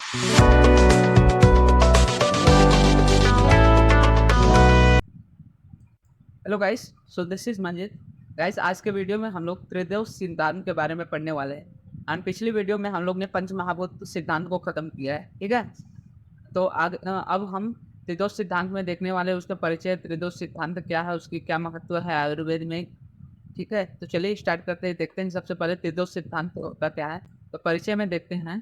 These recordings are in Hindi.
Hello guys, so this is Manjit. Guys, आज के वीडियो में हम लोग त्रिदेव सिद्धांत के बारे में पढ़ने वाले हैं। एंड पिछली वीडियो में हम लोग ने पंच महाभूत सिद्धांत को खत्म किया है, ठीक है। तो अब हम त्रिदोष सिद्धांत में देखने वाले हैं उसका परिचय, त्रिदोष सिद्धांत क्या है, उसकी क्या महत्व है आयुर्वेद में, ठीक है। तो चलिए स्टार्ट करते हैं, देखते हैं सबसे पहले त्रिदोष सिद्धांत का क्या है। तो परिचय में देखते हैं।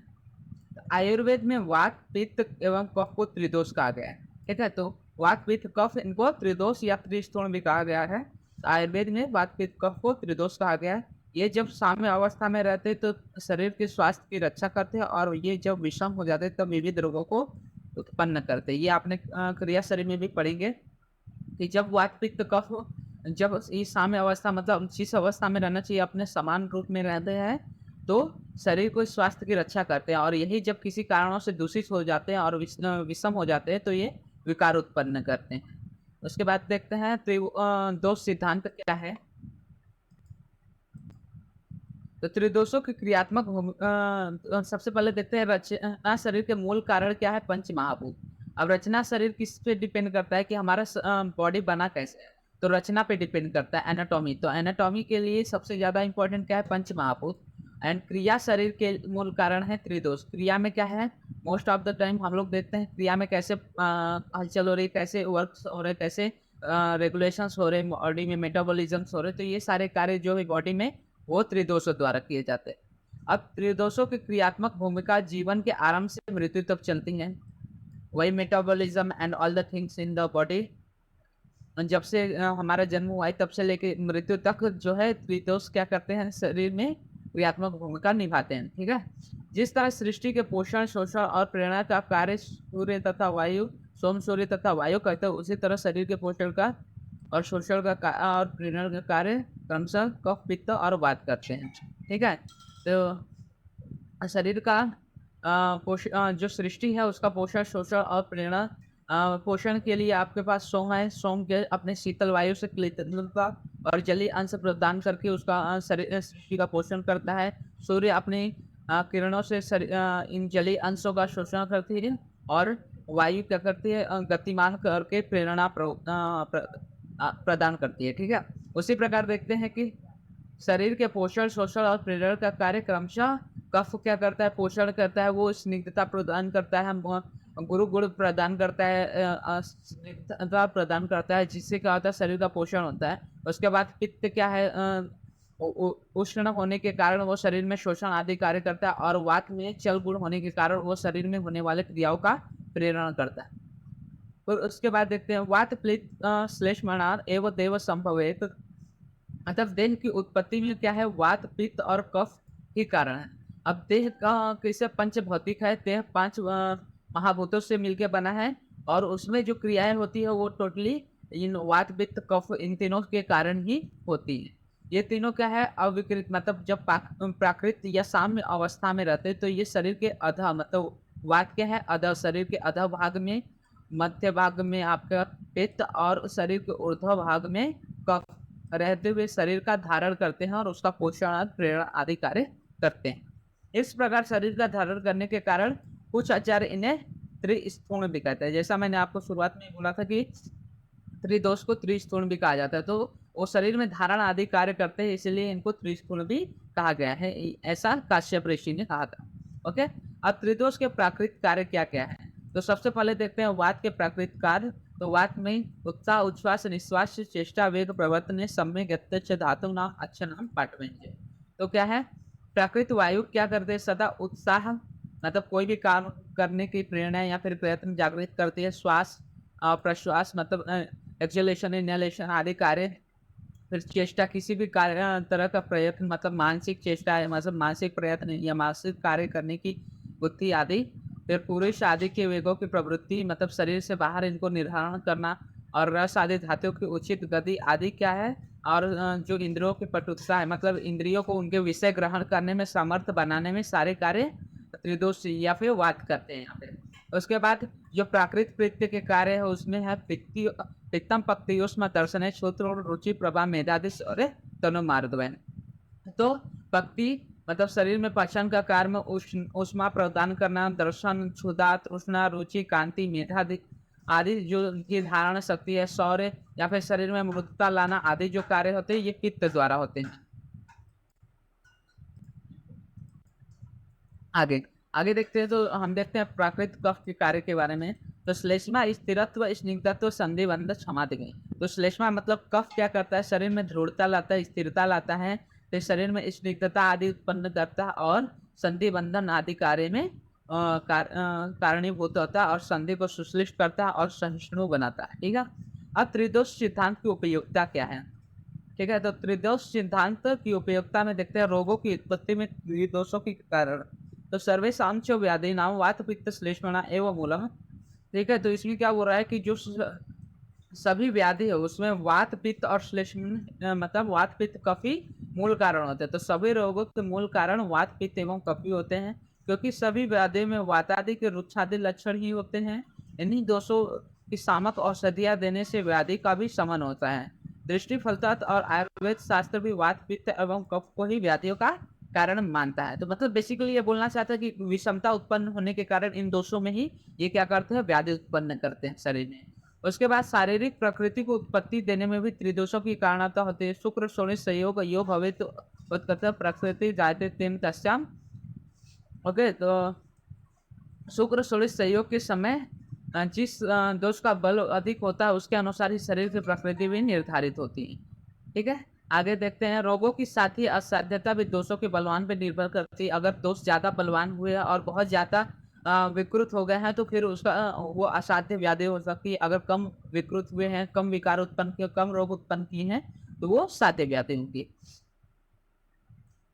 आयुर्वेद में वात पित्त एवं कफ को त्रिदोष कहा गया है, ठीक है। तो वात पित्त कफ इनको त्रिदोष या त्रिस्तूण भी कहा गया है। आयुर्वेद में वात पित्त कफ को त्रिदोष कहा गया है। ये जब साम्य अवस्था में रहते तो शरीर के स्वास्थ्य की रक्षा करते हैं, और ये जब विषम हो जाते तब विविध रोगों को उत्पन्न करते हैं। ये आपने क्रिया शरीर में भी पढ़ेंगे कि जब वात पित्त कफ जब इस साम्य अवस्था मतलब जिस अवस्था में रहना चाहिए अपने समान रूप में रहते हैं, तो शरीर को स्वास्थ्य की रक्षा करते हैं। और यही जब किसी कारणों से दूषित हो जाते हैं और विषम हो जाते हैं तो ये विकार उत्पन्न करते हैं। उसके बाद देखते हैं त्रिदोष सिद्धांत क्या है। तो त्रिदोषों की क्रियात्मक सबसे पहले देखते हैं रचना शरीर के मूल कारण क्या है, पंच महाभूत। अब रचना शरीर किस पे डिपेंड करता है कि हमारा बॉडी बना कैसे है, तो रचना पे डिपेंड करता है, एनाटॉमी। तो एनाटॉमी के लिए सबसे ज्यादा इंपॉर्टेंट क्या है, पंच महाभूत। एंड क्रिया शरीर के मूल कारण है त्रिदोष। क्रिया में क्या है, मोस्ट ऑफ द टाइम हम लोग देखते हैं क्रिया में कैसे हलचल हो रही, कैसे वर्क हो रहे, कैसे रेगुलेशंस हो रहे बॉडी में, मेटाबॉलिज्म्स हो रहे। तो ये सारे कार्य जो है बॉडी में वो त्रिदोषों द्वारा किए जाते हैं। अब त्रिदोषों की क्रियात्मक भूमिका जीवन के आरंभ से मृत्यु तक चलती है। वही metabolism and all the things in the body, जब से हमारा जन्म हुआ है तब से लेके मृत्यु तक जो है त्रिदोष क्या करते हैं, शरीर में क्रियात्मक भूमिका निभाते हैं, ठीक है। जिस तरह सृष्टि के पोषण, शोषण और प्रेरणा का कार्य सूर्य तथा वायु, सोम सूर्य तथा वायु करते हैं, उसी तरह शरीर के पोषण का और शोषण का और प्रेरणा का कार्य क्रमशः कफ, पित्त और वात करते हैं, ठीक है। तो शरीर का जो सृष्टि है उसका पोषण, शोषण और प्रेरणा, पोषण के लिए आपके पास सोम है। सोम के अपने शीतल वायु से का और जलीय अंश प्रदान करके उसका शरीर सृष्टि का पोषण करता है। सूर्य अपनी किरणों से इन जलीय अंशों का शोषण करती है, और वायु क्या करती है, गतिमान करके प्रेरणा प्रदान करती है, ठीक है। उसी प्रकार देखते हैं कि शरीर के पोषण, शोषण और प्रेरणा का कार्य क्रमशः कफ क्या करता है, पोषण करता है, वो स्निग्धता प्रदान करता है, गुरु गुण प्रदान करता है, स्निग्धता प्रदान करता है, जिससे क्या होता है, शरीर का पोषण होता है। उसके बाद पित्त क्या है, उष्ण होने के कारण वो शरीर में शोषण आदि कार्य करता है, और वात में चल गुण होने के कारण वो शरीर में होने वाले क्रियाओं का प्रेरण करता है। और उसके बाद देखते हैं वात प्लित श्लेष्मणाद एवं देव संभवेत। मतलब देह की उत्पत्ति में क्या है, वात, पित्त और कफ ही कारण है। अब देह का कैसे पंच भौतिक है, देह पांच महाभूतों से मिलकर बना है, और उसमें जो क्रियाएं होती है वो टोटली इन वात, पित्त, कफ इन तीनों के कारण ही होती है। ये तीनों क्या है, अविकृत, मतलब जब प्राकृत या साम्य अवस्था में रहते तो ये शरीर के अधा, मतलब वात क्या है, अधा, शरीर के अधा भाग में, मध्य भाग में आपका पित्त, और शरीर के ऊर्ध्व भाग में कफ रहते हुए शरीर का धारण करते हैं और उसका पोषण, प्रेरणा आदि कार्य करते हैं। इस प्रकार शरीर का धारण करने के कारण कुछ आचार्य इन्हें त्रिस्थूण भी कहते हैं। जैसा मैंने आपको शुरुआत में बोला था कि त्रिदोष को त्रिस्थूण भी कहा जाता है, तो वो शरीर में धारण आदि कार्य करते हैं, इसलिए इनको त्रिस्थूण भी कहा गया है, ऐसा काश्यप ऋषि ने कहा था। ओके, अब त्रिदोष के प्राकृतिक कार्य क्या क्या है। तो सबसे पहले देखते हैं वात के प्राकृतिक कार्य। तो वात में उत्साह, उच्छ्वास, निश्वास, चेष्टा, वेग, प्रवर्तन, सम्यक यत्च धातु नाम अच्छा नाम पाठव्यंजय। तो क्या है, प्राकृतिक वायु क्या करते हैं, सदा उत्साह, मतलब कोई भी काम करने की प्रेरणा या फिर प्रयत्न जागृत करती है। श्वास, प्रश्वास, मतलब एक्सलेशन, इनहेलेशन आदि कार्य। फिर चेष्टा, किसी भी कार्य तरह का प्रयत्न, मतलब मानसिक चेष्टा है, मतलब मानसिक प्रयत्न या मानसिक कार्य करने की बुद्धि आदि। फिर पुरुष आदि के वेगों की प्रवृत्ति, मतलब शरीर से बाहर इनको निर्धारण करना, और रस आदि धातुओं की उचित गति आदि क्या है, और जो इंद्रियों की पटुत्सा है, मतलब इंद्रियों को उनके विषय ग्रहण करने में समर्थ बनाने में सारे कार्य त्रिदोष या फिर वात करते हैं यहाँ पे। उसके बाद जो प्राकृत कृत्य के कार्य है उसमें है पित्तम पक्तियोष्म दर्शन, श्रोत्र, रुचि, प्रभा, मेधादिश और तनु मार्दवन। तो पक्ति मतलब शरीर में पाचन का कार्य में ऊष्मा प्रदान करना, दर्शन, क्षुधा, तृष्णा, रुचि, कांति, मेधा आदि जो की धारण शक्ति है, शौर्य या फिर शरीर में मृदुता लाना आदि जो कार्य होते हैं, ये पित्त द्वारा होते हैं। आगे आगे देखते हैं, तो हम देखते हैं प्राकृतिक कफ के कार्य के बारे में। तो श्लेष्मा स्थिरत्व, स्निग्धत्व, संधिबंध, क्षमा गई। तो श्लेष्मा मतलब कफ क्या करता है, शरीर में दृढ़ता लाता है, स्थिरता लाता है, तो शरीर में स्निग्धता आदि उत्पन्न करता है और संधि बंधन आदि कार्य में कारणीभूत होता है और संधि को सुश्लिष्ट करता है और सहिष्णु बनाता है। ठीक है। अब त्रिदोष सिद्धांत की उपयोगिता क्या है? ठीक है, तो त्रिदोष सिद्धांत की उपयोगिता में देखते हैं रोगों की उत्पत्ति में त्रिदोषों के कारण। तो सर्वेषां च व्याधीनां वात पित्त श्लेष्मणा एवं मूलम। ठीक है, तो इसमें क्या बोल रहा है कि जो सभी व्याधि है उसमें वात पित्त और श्लेष्मण मतलब वात पित्त कफी मूल कारण होते हैं। तो सभी रोगों के मूल कारण वात पित्त एवं कफी होते हैं, क्योंकि सभी व्याधि में वातादि के रुच्छादि लक्षण ही होते हैं। इन्हीं दोषों की सामक औषधियाँ देने से व्याधि का भी शमन होता है। दृष्टि फलतत्व और आयुर्वेद शास्त्र भी वात पित्त एवं कफ को ही व्याधियों का कारण मानता है। तो मतलब बेसिकली ये बोलना चाहता है कि विषमता उत्पन्न होने के कारण इन दोषों में ही ये क्या करते हैं, व्याधि उत्पन्न करते हैं शरीर में। उसके बाद शारीरिक प्रकृति को उत्पत्ति देने में भी त्रिदोषों की कारणता होती है। शुक्र शोणी संयोग योग हवे तो उत्कर्ष प्रकृति जायते तेन तस्याम। ओके, तो शुक्र शोणी संयोग के समय जिस दोष का बल अधिक होता है उसके अनुसार ही शरीर की प्रकृति भी निर्धारित होती है। ठीक है, आगे देखते हैं। रोगों की साथ ही असाध्यता भी दोषों के बलवान पर निर्भर करती है। अगर दोष ज्यादा बलवान हुए और बहुत ज्यादा विकृत हो गए हैं तो फिर उसका वो असाध्य व्याधि हो सकती है। अगर कम विकृत हुए हैं, कम विकार उत्पन्न किए, कम रोग उत्पन्न किए हैं, तो वो साध्य व्याधि होगी।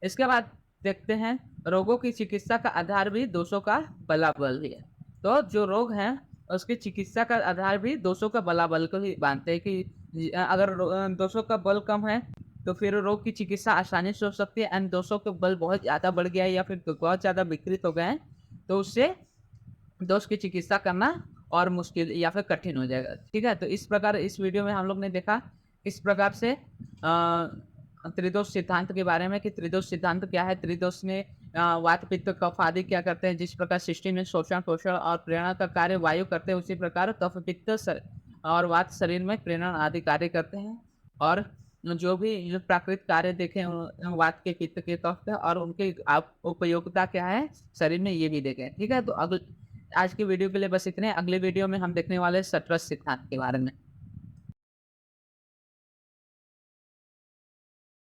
इसके बाद देखते हैं रोगों की चिकित्सा का आधार भी दोषों का बलाबल ही है। तो जो रोग है उसकी चिकित्सा का आधार भी दोषों का बलाबल को ही मानते हैं कि अगर दोषों का बल कम है तो फिर रोग की चिकित्सा आसानी से हो सकती है। एंड दोषों का बल बहुत ज़्यादा बढ़ गया है या फिर बहुत ज़्यादा विकृत हो गए हैं तो उससे दोष की चिकित्सा करना और मुश्किल या फिर कठिन हो जाएगा। ठीक है, तो इस प्रकार इस वीडियो में हम लोग ने देखा इस प्रकार से त्रिदोष सिद्धांत के बारे में कि त्रिदोष सिद्धांत क्या है, त्रिदोष ने वात पित्त कफ आदि क्या करते हैं। जिस प्रकार सृष्टि में शोषण पोषण और प्रेरणा का कार्य वायु करते हैं उसी प्रकार कफ पित्त और वात शरीर में प्रेरणा आदि कार्य करते हैं। और जो भी जो प्राकृतिक कार्य देखे वात के पित्त के कफ के और उनकी उपयोगिता क्या है शरीर में, ये भी देखें। ठीक है, तो अगले आज की वीडियो के लिए बस इतने। अगले वीडियो में हम देखने वाले सटरस सिद्धांत के बारे में।